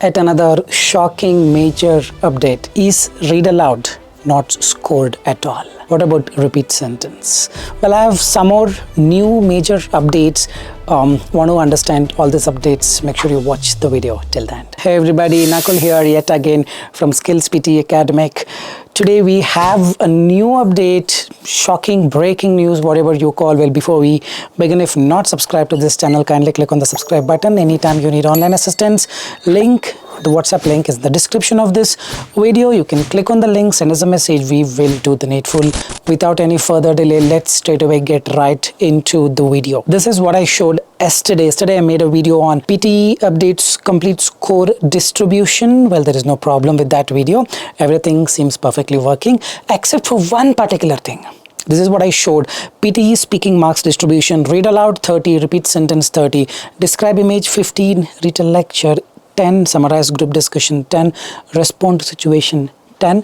At another shocking major update, is read aloud not scored at all? What about repeat sentence? Well, I have some more new major updates. Want to understand all these updates? Make sure you watch the video till the end. Hey everybody, Nakul here yet again from SKILLS PTE ACADEMIC. Today we have a new update, shocking, breaking news, whatever you call. Well, before we begin, if not subscribed to this channel, kindly click on the subscribe button. Anytime you need online assistance, the WhatsApp link is in the description of this video. You can click on the link, send us a message. We will do the needful. Without any further delay, let's straight away get right into the video. This is what I showed yesterday. Yesterday I made a video on PTE updates complete score distribution. Well, there is no problem with that video. Everything seems perfectly working except for one particular thing. This is what I showed. PTE speaking marks distribution: read aloud 30, repeat sentence 30, describe image 15, retell lecture 10, summarize group discussion 10, respond to situation 10.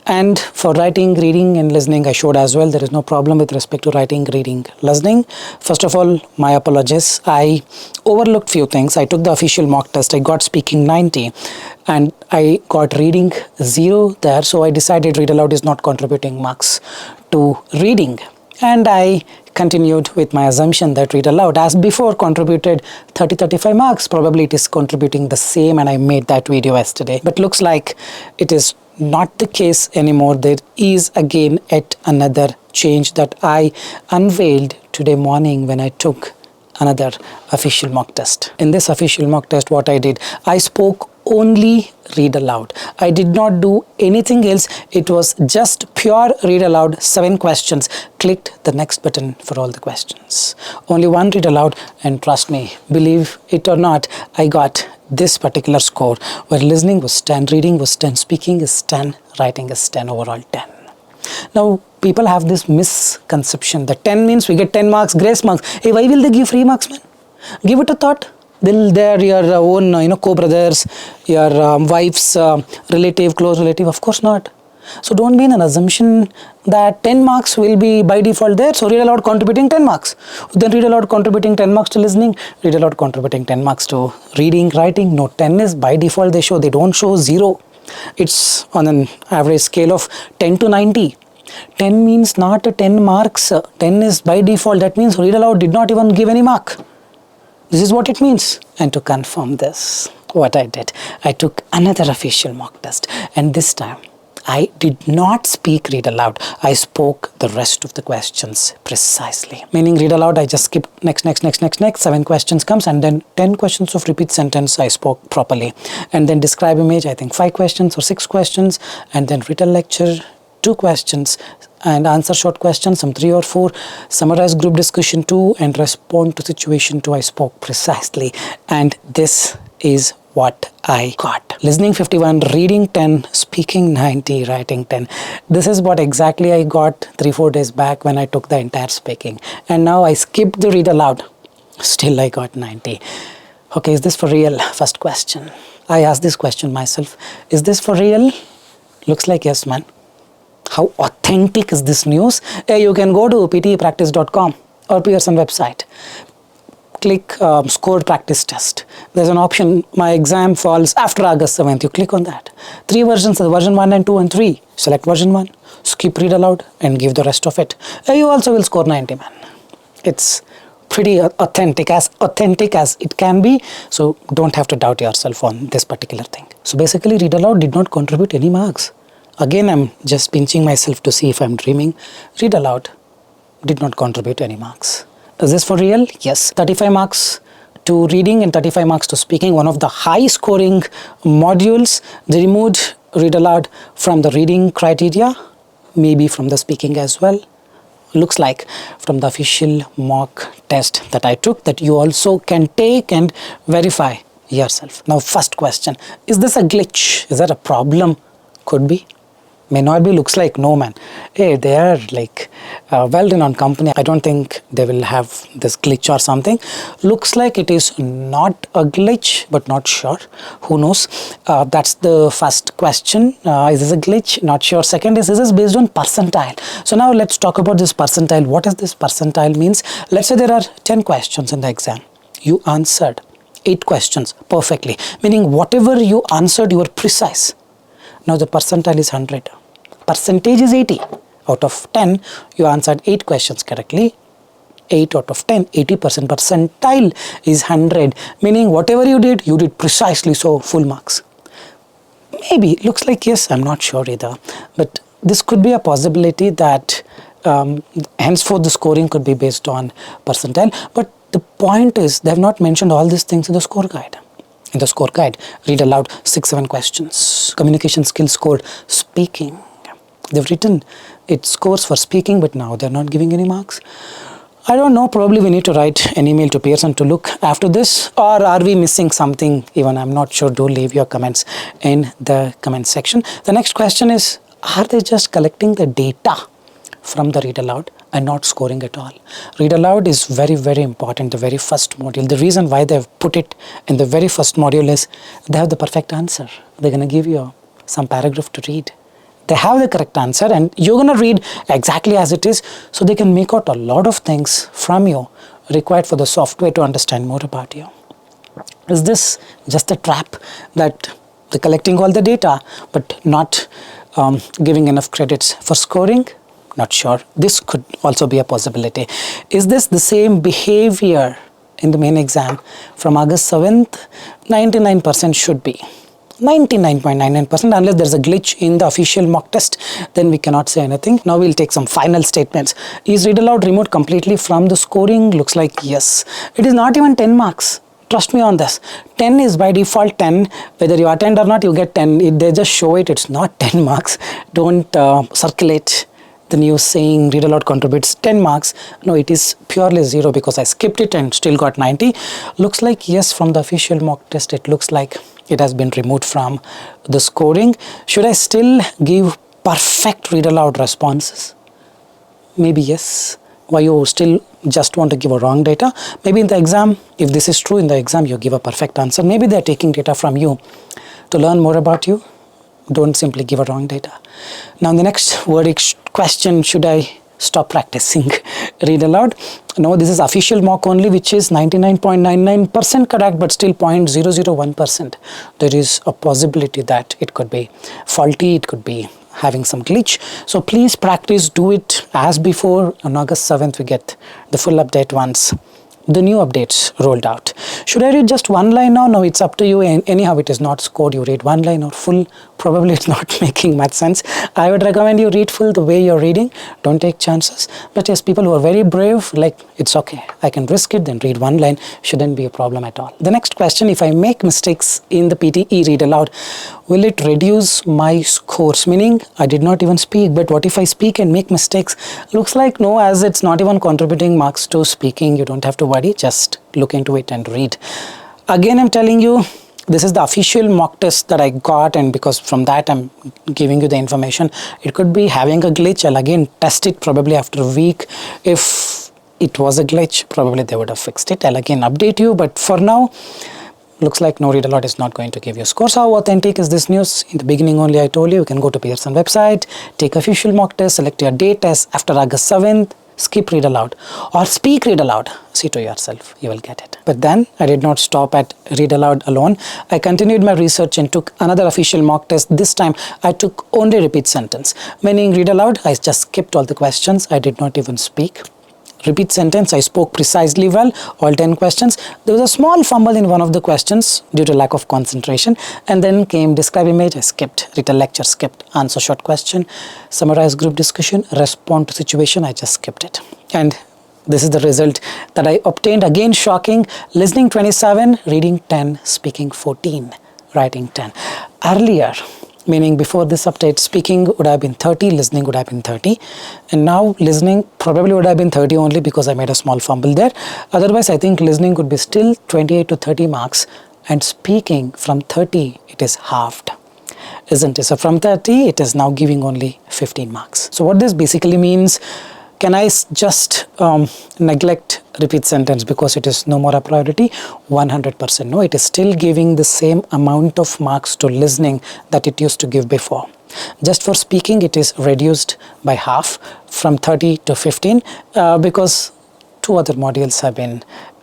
And for writing, reading and listening, I showed as well. There is no problem with respect to writing, reading, listening. First of all, my apologies. I overlooked few things. I took the official mock test. I got speaking 90 and I got reading 0 there. So I decided read aloud is not contributing marks to reading. And I continued with my assumption that read aloud as before contributed 30-35 marks. Probably it is contributing the same, and I made that video yesterday. But looks like it is not the case anymore. There is again yet another change that I unveiled today morning when I took another official mock test. In this official mock test, what I did, I spoke only read aloud. I did not do anything else. It was just pure read aloud, 7 questions. Clicked the next button for all the questions. Only one read aloud, and trust me, believe it or not, I got this particular score where listening was 10, reading was 10, speaking is 10, writing is 10, overall 10. Now, people have this misconception that 10 means we get 10 marks, grace marks. Hey, why will they give free marks, man? Give it a thought. They're your own, co-brothers, your wife's relative, close relative. Of course not. So don't be in an assumption that 10 marks will be by default there. So read aloud contributing 10 marks. Then read aloud contributing 10 marks to listening. Read aloud contributing 10 marks to reading, writing. No, 10 is by default they don't show 0. It's on an average scale of 10 to 90. 10 means not 10 marks. 10 is by default. That means read aloud did not even give any mark. This is what it means. And to confirm this, what I did, I took another official mock test, and this time I did not speak read aloud. I spoke the rest of the questions precisely. Meaning read aloud, I just skipped next, 7 questions comes, and then 10 questions of repeat sentence I spoke properly. And then describe image, I think 5 questions or 6 questions, and then retell lecture 2 questions, and answer short questions, some 3 or 4, summarize group discussion 2, and respond to situation 2. I spoke precisely, and this is what I got. Listening 51, reading 10, speaking 90, writing 10. This is what exactly I got 3-4 days back when I took the entire speaking, and now I skipped the read aloud. Still I got 90. Okay, is this for real? First question. I asked this question myself. Is this for real? Looks like yes, man. How authentic is this news? Hey, you can go to ptepractice.com or Pearson website. Click scored practice test. There's an option, my exam falls after August 7th. You click on that. 3 versions, version 1 and 2 and 3. Select version 1, skip read aloud, and give the rest of it. You also will score 90, man. It's pretty authentic as it can be. So don't have to doubt yourself on this particular thing. So basically read aloud did not contribute any marks. Again, I'm just pinching myself to see if I'm dreaming. Read aloud did not contribute any marks. Is this for real? Yes. 35 marks to reading and 35 marks to speaking. One of the high scoring modules. They removed read aloud from the reading criteria, maybe from the speaking as well. Looks like from the official mock test that I took, that you also can take and verify yourself. Now, first question, is this a glitch? Is that a problem? Could be. May not be. Looks like no, man. Hey, they are like a well-renowned company. I don't think they will have this glitch or something. Looks like it is not a glitch, but not sure. Who knows? That's the first question. Is this a glitch? Not sure. Second is this based on percentile. So now let's talk about this percentile. What is this percentile means? Let's say there are 10 questions in the exam. You answered 8 questions perfectly, meaning whatever you answered, you were precise. Now the percentile is 100. Percentage is 80. Out of 10, you answered 8 questions correctly. 8 out of 10, 80%. Percentile is 100, meaning whatever you did precisely, so full marks. Maybe, looks like yes, I'm not sure either. But this could be a possibility that henceforth the scoring could be based on percentile. But the point is, they have not mentioned all these things in the score guide. In the score guide, read aloud 6-7 questions. Communication skills score, speaking. They've written it scores for speaking, but now they're not giving any marks. I don't know, probably we need to write an email to Pearson to look after this, or are we missing something? Even I'm not sure. Do leave your comments in the comment section. The next question is, are they just collecting the data from the read aloud and not scoring at all? Read aloud is very, very important, the very first module. The reason why they've put it in the very first module is they have the perfect answer. They're going to give you some paragraph to read. They have the correct answer and you're going to read exactly as it is, so they can make out a lot of things from you required for the software to understand more about you. Is this just a trap that they're collecting all the data but not giving enough credits for scoring? Not sure. This could also be a possibility. Is this the same behavior in the main exam from August 7th? 99% should be. 99.99%, unless there's a glitch in the official mock test, then we cannot say anything. Now we'll take some final statements. Is read aloud removed completely from the scoring? Looks like yes. It is not even 10 marks. Trust me on this. 10 is by default 10. Whether you attend or not, you get 10. They just show it. It's not 10 marks. Don't circulate the news saying read aloud contributes 10 marks. No, it is purely 0 because I skipped it and still got 90. Looks like yes, from the official mock test, it looks like it has been removed from the scoring. Should I still give perfect read aloud responses? Maybe yes. Why you still just want to give a wrong data? Maybe in the exam, if this is true, in the exam you give a perfect answer. Maybe they're taking data from you to learn more about you. Don't simply give a wrong data. Now the next verdict question, should I stop practicing read aloud? No, this is official mock only, which is 99.99% correct, but still 0.001%. There is a possibility that it could be faulty, it could be having some glitch. So please practice, do it as before. On August 7th, we get the full update once the new updates rolled out. Should I read just one line now? No, it's up to you. And anyhow, it is not scored. You read one line or full. Probably it's not making much sense. I would recommend you read full the way you're reading. Don't take chances. But yes, people who are very brave, like, it's okay. I can risk it, then read one line. Shouldn't be a problem at all. The next question, if I make mistakes in the PTE read aloud, will it reduce my scores? Meaning, I did not even speak, but what if I speak and make mistakes? Looks like no, as it's not even contributing marks to speaking. You don't have to worry. Just look into it and read. Again, I'm telling you, this is the official mock test that I got, and because from that I'm giving you the information. It could be having a glitch. I'll again test it probably after a week. If it was a glitch, probably they would have fixed it. I'll again update you, but for now, looks like no read aloud is not going to give you scores. How authentic is this news? In the beginning only I told you can go to Pearson website, take official mock test, select your date as after August 7th, skip read aloud or speak read aloud. See to yourself, you will get it. But then I did not stop at read aloud alone. I continued my research and took another official mock test. This time I took only repeat sentence, meaning read aloud I just skipped all the questions. I did not even speak. Repeat sentence, I spoke precisely well, all 10 questions. There was a small fumble in one of the questions due to lack of concentration, and then came describe image, I skipped. Read a lecture, skipped. Answer short question, summarize group discussion, respond to situation, I just skipped it. And this is the result that I obtained. Again, shocking. Listening 27, reading 10, speaking 14, writing 10. Earlier, meaning before this update, speaking would have been 30, listening would have been 30, and now listening probably would have been 30 only because I made a small fumble there. Otherwise, I think listening could be still 28 to 30 marks, and speaking from 30, it is halved, isn't it? So from 30, it is now giving only 15 marks. So what this basically means, can I just neglect repeat sentence because it is no more a priority? 100% no. It is still giving the same amount of marks to listening that it used to give before. Just for speaking, it is reduced by half from 30 to 15 because two other modules have been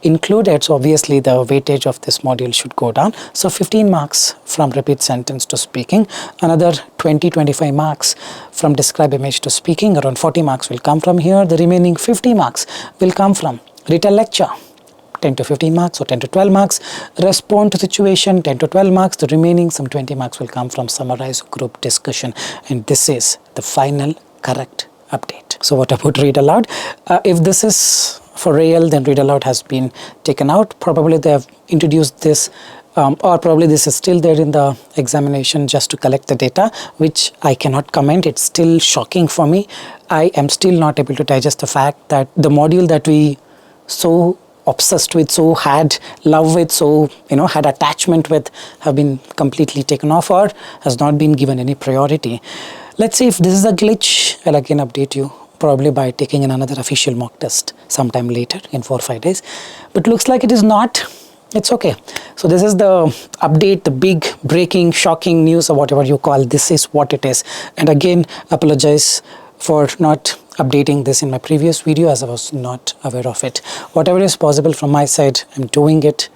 included, so obviously the weightage of this module should go down. So 15 marks from repeat sentence to speaking, another 20-25 marks from describe image to speaking, around 40 marks will come from here. The remaining 50 marks will come from retell lecture, 10 to 15 marks or 10 to 12 marks, respond to situation, 10 to 12 marks. The remaining some 20 marks will come from summarize group discussion, and this is the final correct update. So what about read aloud? If this is for real, then read aloud has been taken out. Probably they have introduced this or probably this is still there in the examination just to collect the data, which I cannot comment. It's still shocking for me. I am still not able to digest the fact that the module that we so obsessed with, so had love with, so had attachment with, have been completely taken off or has not been given any priority. Let's see if this is a glitch. I'll again update you, probably by taking another official mock test sometime later in 4 or 5 days. But looks like it is not. It's okay. So this is the update, the big breaking, shocking news or whatever you call. This is what it is. And again, apologize for not updating this in my previous video as I was not aware of it. Whatever is possible from my side, I'm doing it.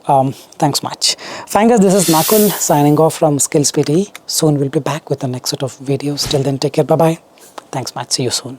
Thanks much. Fine guys, this is Nakul signing off from SKILLS PTE. Soon we'll be back with the next set of videos. Till then, take care. Bye-bye. Thanks much. See you soon.